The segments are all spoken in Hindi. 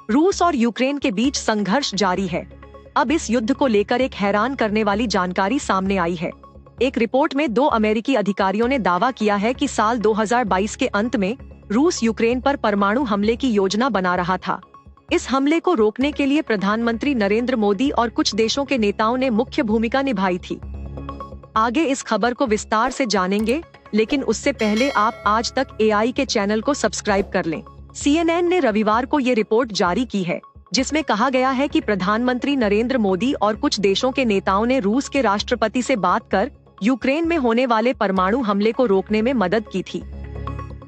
रूस और यूक्रेन के बीच संघर्ष जारी है। अब इस युद्ध को लेकर एक हैरान करने वाली जानकारी सामने आई है। एक रिपोर्ट में 2 अमेरिकी अधिकारियों ने दावा किया है कि साल 2022 के अंत में रूस यूक्रेन पर परमाणु हमले की योजना बना रहा था। इस हमले को रोकने के लिए प्रधानमंत्री नरेंद्र मोदी और कुछ देशों के नेताओं ने मुख्य भूमिका निभाई थी। आगे इस खबर को विस्तार से जानेंगे, लेकिन उससे पहले आप आज तक AI के चैनल को सब्सक्राइब कर लें। CNN ने रविवार को ये रिपोर्ट जारी की है, जिसमें कहा गया है कि प्रधानमंत्री नरेंद्र मोदी और कुछ देशों के नेताओं ने रूस के राष्ट्रपति से बात कर यूक्रेन में होने वाले परमाणु हमले को रोकने में मदद की थी।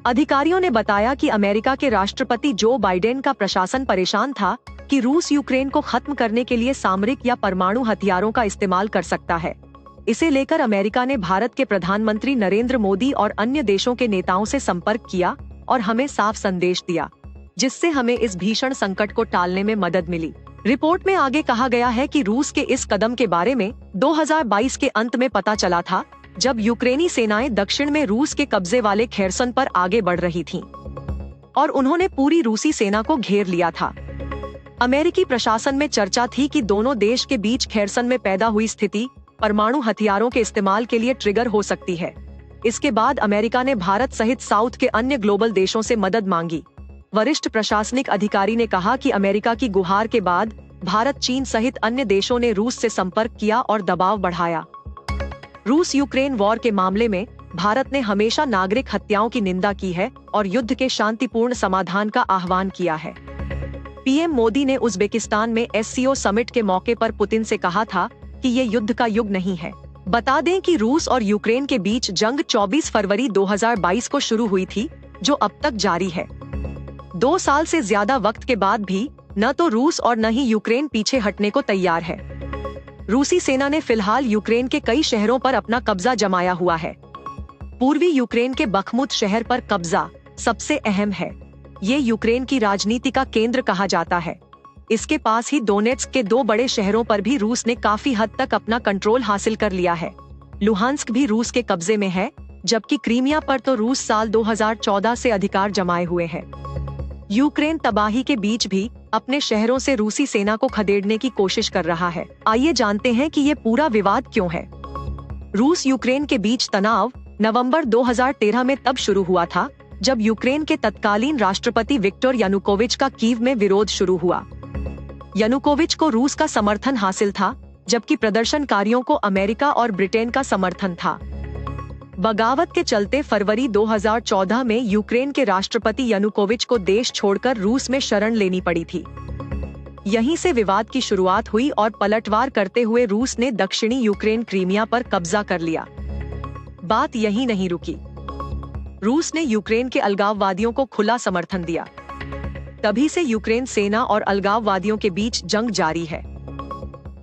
अधिकारियों ने बताया कि अमेरिका के राष्ट्रपति जो बाइडेन का प्रशासन परेशान था कि रूस यूक्रेन को खत्म करने के लिए सामरिक या परमाणु हथियारों का इस्तेमाल कर सकता है। इसे लेकर अमेरिका ने भारत के प्रधानमंत्री नरेंद्र मोदी और अन्य देशों के नेताओं से संपर्क किया और हमें साफ संदेश दिया, जिससे हमें इस भीषण संकट को टालने में मदद मिली। रिपोर्ट में आगे कहा गया है कि रूस के इस कदम के बारे में 2022 के अंत में पता चला था, जब यूक्रेनी सेनाएं दक्षिण में रूस के कब्जे वाले खेरसन पर आगे बढ़ रही थीं और उन्होंने पूरी रूसी सेना को घेर लिया था। अमेरिकी प्रशासन में चर्चा थी कि दोनों देश के बीच खेरसन में पैदा हुई स्थिति परमाणु हथियारों के इस्तेमाल के लिए ट्रिगर हो सकती है। इसके बाद अमेरिका ने भारत सहित साउथ के अन्य ग्लोबल देशों से मदद मांगी। वरिष्ठ प्रशासनिक अधिकारी ने कहा कि अमेरिका की गुहार के बाद भारत, चीन सहित अन्य देशों ने रूस से संपर्क किया और दबाव बढ़ाया। रूस यूक्रेन वॉर के मामले में भारत ने हमेशा नागरिक हत्याओं की निंदा की है और युद्ध के शांतिपूर्ण समाधान का आह्वान किया है। पीएम मोदी ने उज्बेकिस्तान में SCO समिट के मौके पर पुतिन से कहा था कि ये युद्ध का युग नहीं है। बता दें कि रूस और यूक्रेन के बीच जंग 24 फरवरी 2022 को शुरू हुई थी, जो अब तक जारी है। 2 साल से ज्यादा वक्त के बाद भी न तो रूस और न ही यूक्रेन पीछे हटने को तैयार है। रूसी सेना ने फिलहाल यूक्रेन के कई शहरों पर अपना कब्जा जमाया हुआ है। पूर्वी यूक्रेन के बखमुत शहर पर कब्जा सबसे अहम है। ये यूक्रेन की राजनीति का केंद्र कहा जाता है। इसके पास ही डोनेट्स्क के 2 बड़े शहरों पर भी रूस ने काफी हद तक अपना कंट्रोल हासिल कर लिया है। लुहांस्क भी रूस के कब्जे में है, जबकि क्रीमिया पर तो रूस साल 2014 से अधिकार जमाए हुए है। यूक्रेन तबाही के बीच भी अपने शहरों से रूसी सेना को खदेड़ने की कोशिश कर रहा है। आइए जानते हैं कि ये पूरा विवाद क्यों है। रूस यूक्रेन के बीच तनाव नवंबर 2013 में तब शुरू हुआ था, जब यूक्रेन के तत्कालीन राष्ट्रपति विक्टर यानुकोविच का कीव में विरोध शुरू हुआ। यानुकोविच को रूस का समर्थन हासिल था, जबकि प्रदर्शनकारियों को अमेरिका और ब्रिटेन का समर्थन था। बगावत के चलते फरवरी 2014 में यूक्रेन के राष्ट्रपति यानुकोविच को देश छोड़कर रूस में शरण लेनी पड़ी थी। यहीं से विवाद की शुरुआत हुई और पलटवार करते हुए रूस ने दक्षिणी यूक्रेन क्रीमिया पर कब्जा कर लिया। बात यहीं नहीं रुकी। रूस ने यूक्रेन के अलगाववादियों को खुला समर्थन दिया। तभी से यूक्रेन सेना और अलगाववादियों के बीच जंग जारी है।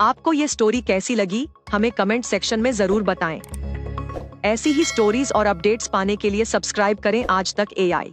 आपको ये स्टोरी कैसी लगी, हमें कमेंट सेक्शन में जरूर बताएं। ऐसी ही स्टोरीज और अपडेट्स पाने के लिए सब्सक्राइब करें आज तक AI।